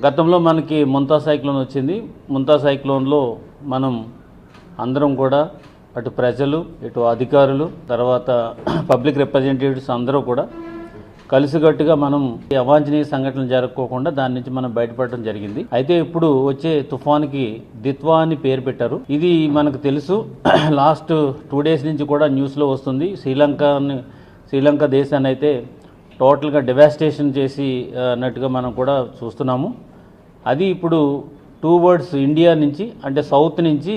గతంలో మనకి ముంతా సైక్లోన్ వచ్చింది. ముంతా సైక్లోన్లో మనం అందరం కూడా అటు ప్రజలు, ఇటు అధికారులు, తర్వాత పబ్లిక్ రిప్రజెంటేటివ్స్ అందరూ కూడా కలిసికట్టుగా మనం అవాంఛనీయ సంఘటనలు జరగకోకుండా దాని నుంచి మనం బయటపడడం జరిగింది. అయితే ఇప్పుడు వచ్చే తుఫాన్కి దిత్వా అని పేరు పెట్టారు. ఇది మనకు తెలుసు, లాస్ట్ 2 days నుంచి కూడా న్యూస్లో వస్తుంది. శ్రీలంక దేశాన్ని అయితే టోటల్గా డివాస్టేషన్ చేసి అన్నట్టుగా మనం కూడా చూస్తున్నాము. అది ఇప్పుడు టువర్డ్స్ ఇండియా నుంచి, అంటే సౌత్ నుంచి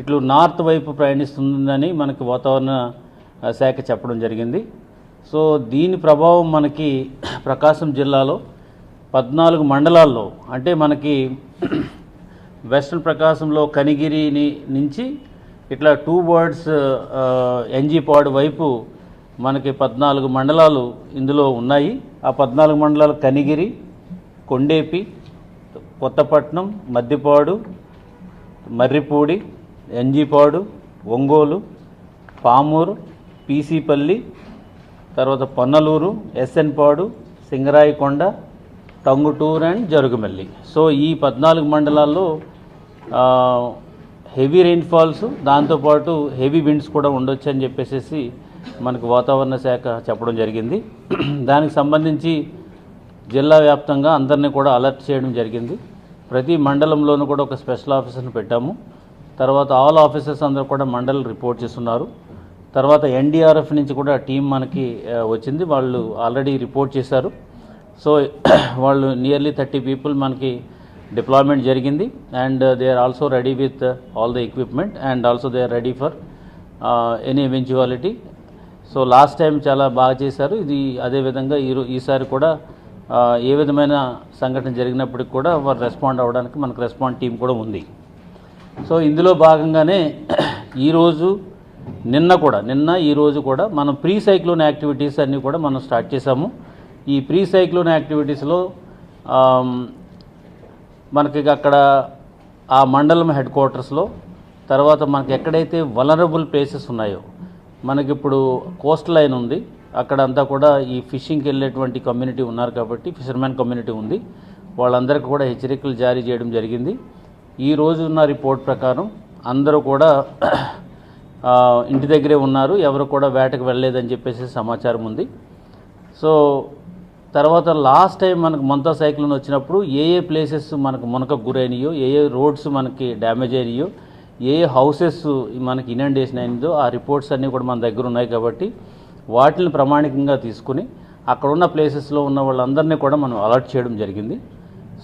ఇట్లు నార్త్ వైపు ప్రయాణిస్తుందని మనకి వాతావరణ శాఖ చెప్పడం జరిగింది. సో దీని ప్రభావం మనకి ప్రకాశం జిల్లాలో 14 మండలాల్లో, అంటే మనకి వెస్ట్రన్ ప్రకాశంలో కనిగిరి నుంచి ఇట్లా టువర్డ్స్ ఎన్జీపాడు వైపు మనకి 14 మండలాలు ఇందులో ఉన్నాయి. ఆ 14 మండలాలు కనిగిరి, కొండేపి, కొత్తపట్నం, మద్దిపాడు, మర్రిపూడి, ఎన్జీపాడు, ఒంగోలు, పామూరు, పీసీపల్లి, తర్వాత పొన్నలూరు, ఎస్ఎన్పాడు, సింగరాయకొండ, టంగుటూరు అండ్ జరుగుమల్లి. సో ఈ 14 మండలాల్లో హెవీ రెయిన్ఫాల్స్, దాంతోపాటు హెవీ విండ్స్ కూడా ఉండొచ్చు అని చెప్పేసి మనకు వాతావరణ శాఖ చెప్పడం జరిగింది. దానికి సంబంధించి జిల్లా వ్యాప్తంగా అందరినీ కూడా అలర్ట్ చేయడం జరిగింది. ప్రతి మండలంలోనూ కూడా ఒక స్పెషల్ ఆఫీసర్ని పెట్టాము. తర్వాత ఆల్ ఆఫీసర్స్ అందరూ కూడా మండలం రిపోర్ట్ చేస్తున్నారు. తర్వాత ఎన్డీఆర్ఎఫ్ నుంచి కూడా టీం మనకి వచ్చింది, వాళ్ళు ఆల్రెడీ రిపోర్ట్ చేశారు. సో వాళ్ళు నియర్లీ 30 people మనకి డిప్లాయ్మెంట్ జరిగింది. And they are also ready with all the equipment and also they are ready for any eventuality. So last time చాలా బాగా చేశారు. ఇది అదేవిధంగా ఈసారి కూడా ఏ విధమైన సంఘటన జరిగినప్పటికి కూడా వారు రెస్పాండ్ అవ్వడానికి మనకు రెస్పాండ్ టీం కూడా ఉంది. సో ఇందులో భాగంగానే ఈరోజు నిన్న ఈరోజు కూడా మనం ప్రీ సైక్లోన్ యాక్టివిటీస్ అన్నీ కూడా మనం స్టార్ట్ చేశాము. ఈ ప్రీ సైక్లోన్ యాక్టివిటీస్లో మనకి అక్కడ ఆ మండలం హెడ్ క్వార్టర్స్లో, తర్వాత మనకి ఎక్కడైతే వలనరబుల్ ప్లేసెస్ ఉన్నాయో, మనకిప్పుడు కోస్ట్ లైన్ ఉంది, అక్కడ అంతా కూడా ఈ ఫిషింగ్కి వెళ్ళేటువంటి కమ్యూనిటీ ఉన్నారు కాబట్టి ఫిషర్మెన్ కమ్యూనిటీ ఉంది, వాళ్ళందరికీ కూడా హెచ్చరికలు జారీ చేయడం జరిగింది. ఈ రోజు ఉన్న రిపోర్ట్ ప్రకారం అందరూ కూడా ఇంటి దగ్గరే ఉన్నారు, ఎవరు కూడా వేటకు వెళ్ళలేదని చెప్పేసి సమాచారం ఉంది. సో తర్వాత లాస్ట్ టైం మనకు మొంతా సైక్లోన్ వచ్చినప్పుడు ఏ ప్లేసెస్ మనకు మునకకు గురైనయో, ఏ రోడ్స్ మనకి డ్యామేజ్ అయినాయో, ఏ హౌసెస్ మనకి ఇనండేషన్ అయిందో ఆ రిపోర్ట్స్ అన్నీ కూడా మన దగ్గర ఉన్నాయి. కాబట్టి వాటిని ప్రామాణికంగా తీసుకుని అక్కడ ఉన్న ప్లేసెస్లో ఉన్న వాళ్ళందరినీ కూడా మనం అలర్ట్ చేయడం జరిగింది.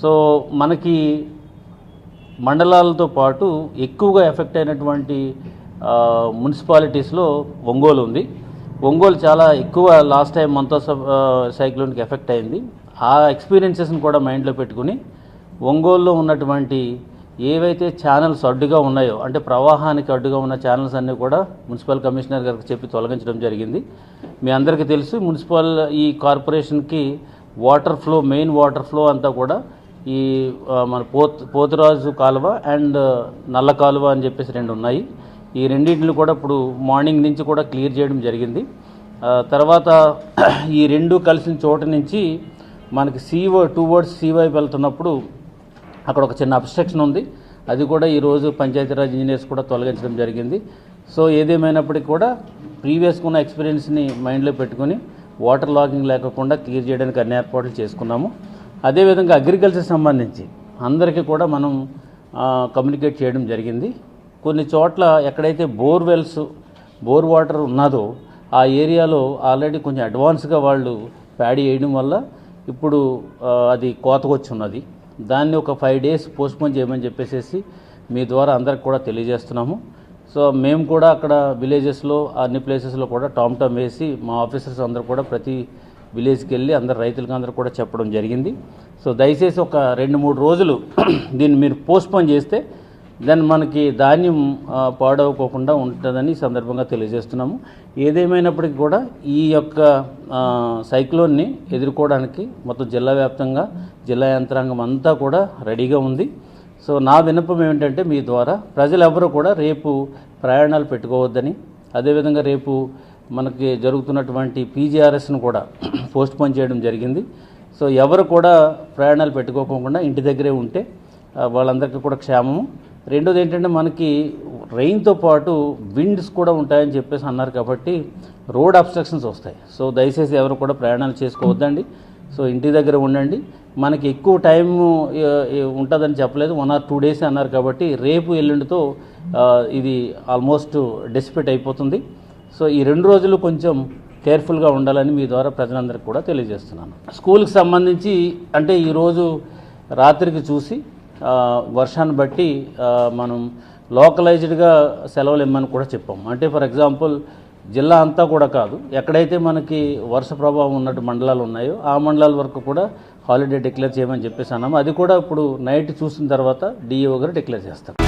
సో మనకి మండలాలతో పాటు ఎక్కువగా ఎఫెక్ట్ అయినటువంటి మున్సిపాలిటీస్లో ఒంగోలు ఉంది. ఒంగోలు చాలా ఎక్కువ లాస్ట్ టైం మొంతా సైక్లోన్కి ఎఫెక్ట్ అయింది. ఆ ఎక్స్పీరియన్సెస్ని కూడా మైండ్లో పెట్టుకుని ఒంగోలులో ఉన్నటువంటి ఏవైతే ఛానల్స్ అడ్డుగా ఉన్నాయో, అంటే ప్రవాహానికి అడ్డుగా ఉన్న ఛానల్స్ అన్నీ కూడా మున్సిపల్ కమిషనర్ గారికి చెప్పి తొలగించడం జరిగింది. మీ అందరికీ తెలుసు, ఈ కార్పొరేషన్కి మెయిన్ వాటర్ ఫ్లో అంతా కూడా ఈ మన పోతురాజు కాలువ అండ్ నల్ల కాలువ అని చెప్పేసి 2 ఉన్నాయి. ఈ రెండింటిని కూడా ఇప్పుడు మార్నింగ్ నుంచి కూడా క్లియర్ చేయడం జరిగింది. తర్వాత ఈ 2 కలిసిన చోట నుంచి మనకి టువర్డ్స్ సీ వైపు వెళ్తున్నప్పుడు అక్కడ ఒక చిన్న అబ్స్ట్రక్షన్ ఉంది, అది కూడా ఈరోజు పంచాయతీరాజ్ ఇంజనీర్స్ కూడా తొలగించడం జరిగింది. సో ఏదేమైనప్పటికీ కూడా ప్రీవియస్గా ఉన్న ఎక్స్పీరియన్స్ని మైండ్లో పెట్టుకుని వాటర్ లాగింగ్ లేకుండా క్లియర్ చేయడానికి అన్ని ఏర్పాట్లు చేసుకున్నాము. అదేవిధంగా అగ్రికల్చర్ సంబంధించి అందరికీ కూడా మనం కమ్యూనికేట్ చేయడం జరిగింది. కొన్ని చోట్ల ఎక్కడైతే బోర్ వాటర్ ఉన్నదో ఆ ఏరియాలో ఆల్రెడీ కొంచెం అడ్వాన్స్గా వాళ్ళు ప్యాడీ వేయడం వల్ల ఇప్పుడు అది కోతకొచ్చి ఉన్నది. దాన్ని ఒక 5 days పోస్ట్పోన్ చేయమని చెప్పేసి మీ ద్వారా అందరికి కూడా తెలియజేస్తున్నాము. సో మేము కూడా అక్కడ విలేజెస్లో అన్ని ప్లేసెస్లో కూడా టామ్ వేసి మా ఆఫీసర్స్ అందరూ కూడా ప్రతి విలేజ్కి వెళ్ళి రైతులకు అందరూ కూడా చెప్పడం జరిగింది. సో దయచేసి ఒక 2-3 రోజులు దీన్ని మీరు పోస్ట్పోన్ చేస్తే దెన్ మనకి ధాన్యం పాడవకోకుండా ఉంటుందని ఈ సందర్భంగా తెలియజేస్తున్నాము. ఏదేమైనప్పటికీ కూడా ఈ యొక్క సైక్లోన్ని ఎదుర్కోవడానికి మొత్తం జిల్లా వ్యాప్తంగా జిల్లా యంత్రాంగం అంతా కూడా రెడీగా ఉంది. సో నా విన్నపం ఏమిటంటే మీ ద్వారా ప్రజలు ఎవరు కూడా రేపు ప్రయాణాలు పెట్టుకోవద్దని, అదేవిధంగా రేపు మనకి జరుగుతున్నటువంటి పీజీఆర్ఎస్ను కూడా పోస్ట్ పోన్ చేయడం జరిగింది. సో ఎవరు కూడా ప్రయాణాలు పెట్టుకోకుండా ఇంటి దగ్గరే ఉంటే వాళ్ళందరికీ కూడా క్షేమము. రెండోది ఏంటంటే మనకి రెయిన్తో పాటు విండ్స్ కూడా ఉంటాయని చెప్పేసి అన్నారు కాబట్టి రోడ్ అబ్స్ట్రక్షన్స్ వస్తాయి. సో దయచేసి ఎవరు కూడా ప్రయాణాలు చేసుకోవద్దండి. సో ఇంటి దగ్గర ఉండండి. మనకి ఎక్కువ టైం ఉంటుందని చెప్పలేదు, 1 or 2 days అన్నారు కాబట్టి రేపు ఎల్లుండితో ఇది ఆల్మోస్ట్ డిసిపేట్ అయిపోతుంది. సో ఈ 2 రోజులు కొంచెం కేర్ఫుల్గా ఉండాలని మీ ద్వారా ప్రజలందరికీ కూడా తెలియజేస్తున్నాను. స్కూల్కి సంబంధించి అంటే ఈరోజు రాత్రికి చూసి వర్షాన్ని బట్టి మనం లోకలైజ్డ్గా సెలవులు ఇమ్మని కూడా చెప్పాము. అంటే ఫర్ ఎగ్జాంపుల్ జిల్లా అంతా కూడా కాదు, ఎక్కడైతే మనకి వర్ష ప్రభావం ఉన్నట్టు మండలాలు ఉన్నాయో ఆ మండలాల వరకు కూడా హాలిడే డిక్లేర్ చేయమని చెప్పేసి అన్నాము. అది కూడా ఇప్పుడు నైట్ చూసిన తర్వాత డిఈఓ గారు డిక్లేర్ చేస్తారు.